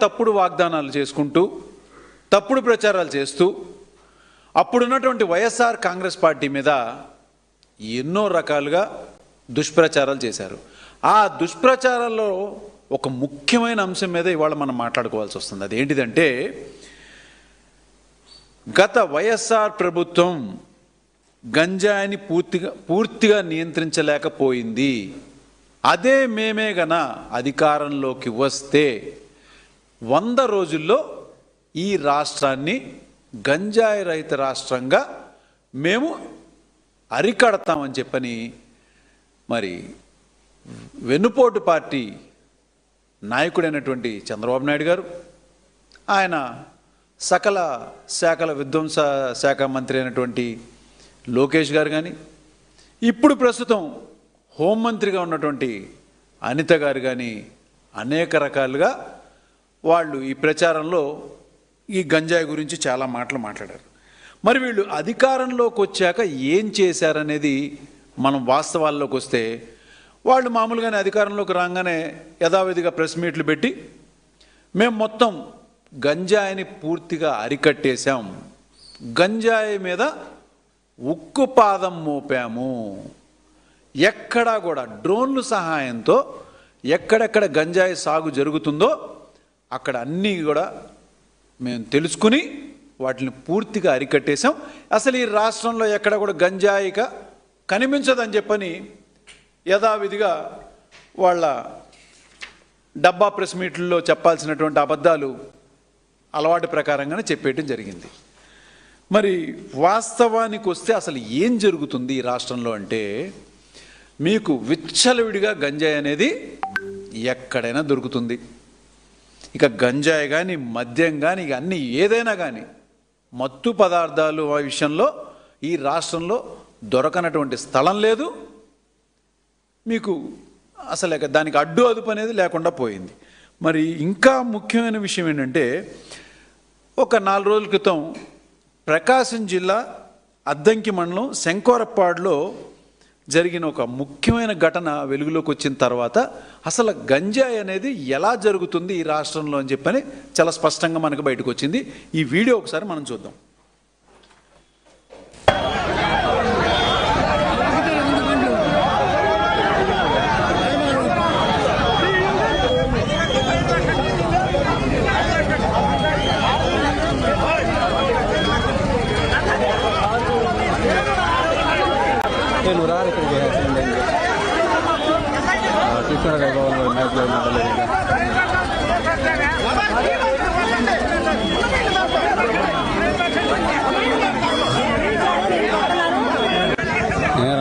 తప్పుడు వాగ్దానాలు చేసుకుంటూ తప్పుడు ప్రచారాలు చేస్తూ అప్పుడున్నటువంటి వైఎస్ఆర్ కాంగ్రెస్ పార్టీ మీద ఎన్నో రకాలుగా దుష్ప్రచారాలు చేశారు. ఆ దుష్ప్రచారాల్లో ఒక ముఖ్యమైన అంశం మీద ఇవాళ మనం మాట్లాడుకోవాల్సి వస్తుంది. అదేంటిదంటే, గత వైఎస్ఆర్ ప్రభుత్వం గంజాయిని పూర్తిగా నియంత్రించలేకపోయింది. అదే మేమే గన అధికారంలోకి వస్తే 100 రోజుల్లో ఈ రాష్ట్రాన్ని గంజాయి రహిత రాష్ట్రంగా మేము అరికడతామని చెప్పని మరి వెన్నుపోటు పార్టీ నాయకుడైనటువంటి చంద్రబాబు నాయుడు గారు, ఆయన సకల శాఖల విధ్వంస శాఖ మంత్రి అయినటువంటి లోకేష్ గారు కానీ, ఇప్పుడు ప్రస్తుతం హోంమంత్రిగా ఉన్నటువంటి అనిత గారు కానీ అనేక రకాలుగా వాళ్ళు ఈ ప్రచారంలో ఈ గంజాయి గురించి చాలా మాటలు మాట్లాడారు. మరి వీళ్ళు అధికారంలోకి వచ్చాక ఏం చేశారనేది మనం వాస్తవాల్లోకి వస్తే, వాళ్ళు మామూలుగానే అధికారంలోకి రాగానే యథావిధిగా ప్రెస్ మీట్లు పెట్టి మేము మొత్తం గంజాయిని పూర్తిగా అరికట్టేశాం, గంజాయి మీద ఉక్కుపాదం మోపాము, ఎక్కడా కూడా డ్రోన్ల సహాయంతో ఎక్కడెక్కడ గంజాయి సాగు జరుగుతుందో అక్కడ అన్నీ కూడా మేము తెలుసుకుని వాటిని పూర్తిగా అరికట్టేశాం, అసలు ఈ రాష్ట్రంలో ఎక్కడ కూడా గంజాయిక కనిపించదని చెప్పని యథావిధిగా వాళ్ళ డబ్బా ప్రెస్ మీట్లలో చెప్పాల్సినటువంటి అబద్ధాలు అలవాటు ప్రకారంగానే చెప్పేయటం జరిగింది. మరి వాస్తవానికి వస్తే అసలు ఏం జరుగుతుంది ఈ రాష్ట్రంలో అంటే, మీకు విచ్చలవిడిగా గంజాయి అనేది ఎక్కడైనా దొరుకుతుంది. ఇక గంజాయి కానీ మద్యం కానీ ఇక అన్నీ ఏదైనా కానీ మత్తు పదార్థాలు విషయంలో ఈ రాష్ట్రంలో దొరకనటువంటి స్థలం లేదు. మీకు అసలు దానికి అడ్డు అదుపు అనేది లేకుండా పోయింది. మరి ఇంకా ముఖ్యమైన విషయం ఏంటంటే, ఒక 4 రోజుల క్రితం ప్రకాశం జిల్లా అద్దంకి మండలం శంకోరపాడులో జరిగిన ఒక ముఖ్యమైన ఘటన వెలుగులోకి వచ్చిన తర్వాత అసలు గంజాయి అనేది ఎలా జరుగుతుంది ఈ రాష్ట్రంలో అని చెప్పని చాలా స్పష్టంగా మనకు బయటకు వచ్చింది. ఈ వీడియో ఒకసారి మనం చూద్దాం.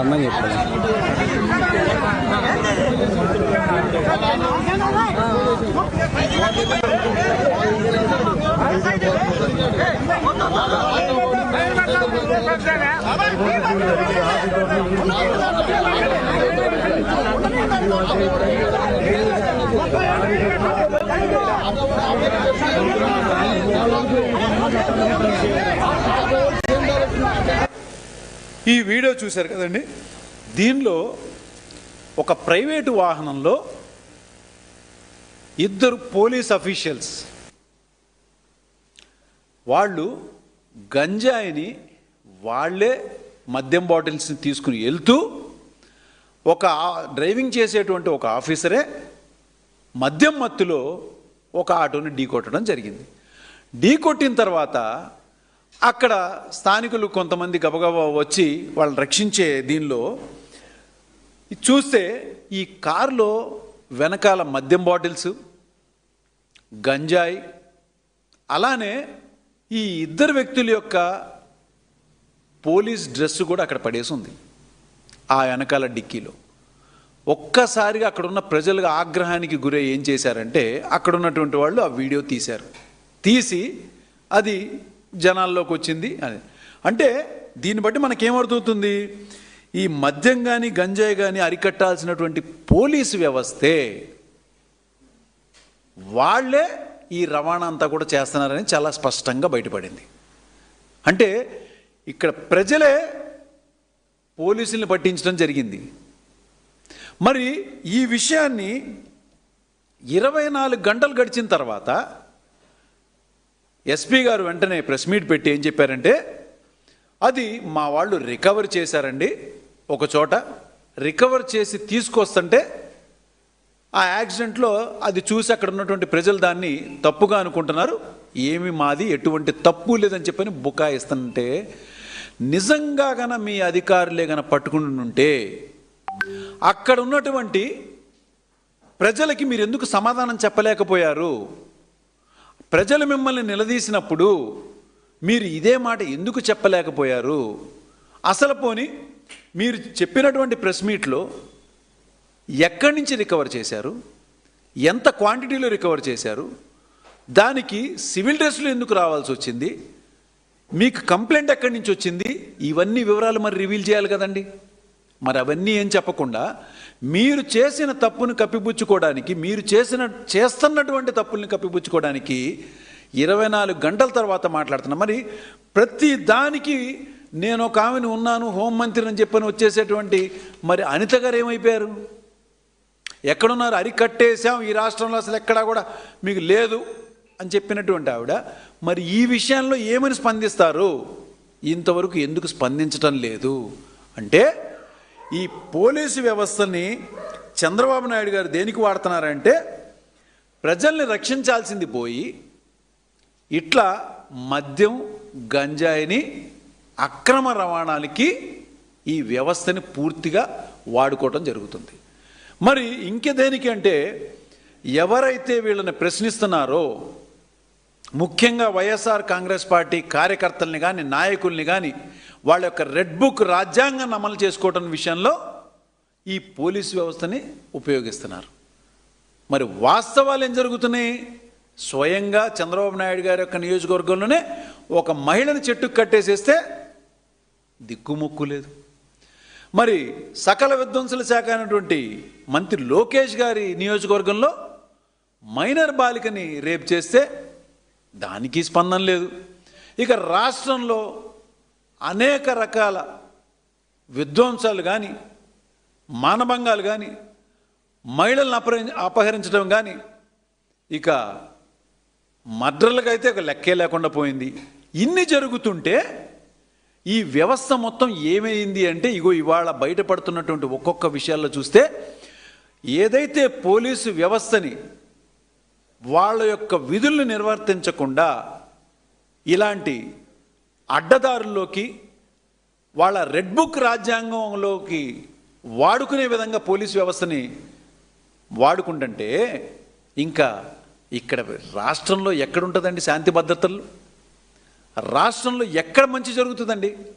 రమ్మని చెప్పాను. ఈ వీడియో చూశారు కదండి. దీనిలో ఒక ప్రైవేటు వాహనంలో 2 పోలీస్ అఫీషియల్స్ వాళ్ళు గంజాయిని వాళ్ళే మద్యం బాటిల్స్ని తీసుకుని వెళ్తూ ఒక డ్రైవింగ్ చేసేటువంటి ఒక ఆఫీసరే మద్యం మత్తులో ఒక ఆటోని ఢీకొట్టడం జరిగింది. ఢీకొట్టిన తర్వాత అక్కడ స్థానికులు కొంతమంది గబగబా వచ్చి వాళ్ళని రక్షించే దీనిలో చూస్తే ఈ కారులో వెనకాల మద్యం బాటిల్స్, గంజాయి, అలానే ఈ 2 వ్యక్తుల యొక్క పోలీస్ డ్రెస్సు కూడా అక్కడ పడేసి ఉంది ఆ వెనకాల డిక్కీలో. ఒక్కసారిగా అక్కడున్న ప్రజలుగా ఆగ్రహానికి గురై ఏం చేశారంటే, అక్కడ ఉన్నటువంటి వాళ్ళు ఆ వీడియో తీసి అది జనాల్లోకి వచ్చింది అని. అంటే దీన్ని బట్టి మనకేమర్థమవుతుంది, ఈ మద్యం కానీ గంజాయి కానీ అరికట్టాల్సినటువంటి పోలీసు వ్యవస్థే వాళ్ళే ఈ రవాణా అంతా కూడా చేస్తున్నారని చాలా స్పష్టంగా బయటపడింది. అంటే ఇక్కడ ప్రజలే పోలీసుల్ని పట్టించడం జరిగింది. మరి ఈ విషయాన్ని 24 గంటలు గడిచిన తర్వాత ఎస్పీ గారు వెంటనే ప్రెస్ మీట్ పెట్టి ఏం చెప్పారంటే, అది మా వాళ్ళు రికవర్ చేశారండి, ఒక చోట రికవర్ చేసి తీసుకొస్తుంటే ఆ యాక్సిడెంట్లో అది చూసి అక్కడ ఉన్నటువంటి ప్రజలు దాన్ని తప్పుగా అనుకుంటున్నారు, ఏమి మాది ఎటువంటి తప్పు లేదని చెప్పని బుకాయిస్తుంటే, నిజంగా గన మీ అధికారులే గన పట్టుకుని ఉంటే అక్కడ ఉన్నటువంటి ప్రజలకి మీరు ఎందుకు సమాధానం చెప్పలేకపోయారు? ప్రజలు మిమ్మల్ని నిలదీసినప్పుడు మీరు ఇదే మాట ఎందుకు చెప్పలేకపోయారు? అసలు పోని మీరు చెప్పినటువంటి ప్రెస్ మీట్లో ఎక్కడి నుంచి రికవర్ చేశారు, ఎంత క్వాంటిటీలో రికవర్ చేశారు, దానికి సివిల్ డ్రెస్లో ఎందుకు రావాల్సి వచ్చింది, మీకు కంప్లైంట్ ఎక్కడి నుంచి వచ్చింది, ఇవన్నీ వివరాలు మరి రివీల్ చేయాలి కదండి. మరి అవన్నీ ఏం చెప్పకుండా మీరు చేసిన తప్పును కప్పిపుచ్చుకోవడానికి, మీరు చేస్తున్నటువంటి తప్పుల్ని కప్పిపుచ్చుకోవడానికి 24 గంటల తర్వాత మాట్లాడుతున్నా. మరి ప్రతి దానికి నేను ఒక ఆమెను ఉన్నాను, హోంమంత్రిని అని చెప్పని వచ్చేసేటువంటి మరి అనిత గారు ఏమైపోయారు? ఎక్కడున్నారు? అరికట్టేశాం, ఈ రాష్ట్రంలో అసలు ఎక్కడా కూడా మీకు లేదు అని చెప్పినటువంటి ఆవిడ మరి ఈ విషయంలో ఏమని స్పందిస్తారు? ఇంతవరకు ఎందుకు స్పందించటం లేదు అంటే, ఈ పోలీసు వ్యవస్థని చంద్రబాబు నాయుడు గారు దేనికి వాడుతున్నారంటే, ప్రజల్ని రక్షించాల్సింది పోయి ఇట్లా మద్యం గంజాయిని అక్రమ రవాణాలకి ఈ వ్యవస్థని పూర్తిగా వాడుకోవటం జరుగుతుంది. మరి ఇంకే దేనికి అంటే, ఎవరైతే వీళ్ళని ప్రశ్నిస్తున్నారో, ముఖ్యంగా వైఎస్ఆర్ కాంగ్రెస్ పార్టీ కార్యకర్తల్ని కానీ నాయకుల్ని కానీ వాళ్ళ యొక్క రెడ్ బుక్ రాజ్యాంగాన్ని అమలు చేసుకోవటం విషయంలో ఈ పోలీసు వ్యవస్థని ఉపయోగిస్తున్నారు. మరి వాస్తవాలు ఏం జరుగుతున్నాయి? స్వయంగా చంద్రబాబు నాయుడు గారి యొక్క నియోజకవర్గంలోనే ఒక మహిళని చెట్టుకు కట్టేసేస్తే దిక్కుముక్కు లేదు. మరి సకల విధ్వంసుల శాఖ అయినటువంటి మంత్రి లోకేష్ గారి నియోజకవర్గంలో మైనర్ బాలికని రేప్ చేస్తే దానికి స్పందన లేదు. ఇక రాష్ట్రంలో అనేక రకాల విధ్వంసాలు కానీ, మానభంగాలు కానీ, మహిళలను అపహరించడం కానీ, ఇక మర్డర్లకైతే ఒక లెక్కే లేకుండా పోయింది. ఇన్ని జరుగుతుంటే ఈ వ్యవస్థ మొత్తం ఏమైంది అంటే, ఇగో ఇవాళ బయటపడుతున్నటువంటి ఒక్కొక్క విషయాల్లో చూస్తే, ఏదైతే పోలీసు వ్యవస్థని వాళ్ళ యొక్క విధులను నిర్వర్తించకుండా ఇలాంటి అడ్డదారుల్లోకి, వాళ్ళ రెడ్ బుక్ రాజ్యాంగంలోకి వాడుకునే విధంగా పోలీసు వ్యవస్థని వాడుకుంటుంటే, ఇంకా ఇక్కడ రాష్ట్రంలో ఎక్కడుంటుందండి శాంతి భద్రతలు? రాష్ట్రంలో ఎక్కడ మంచి జరుగుతుందండి?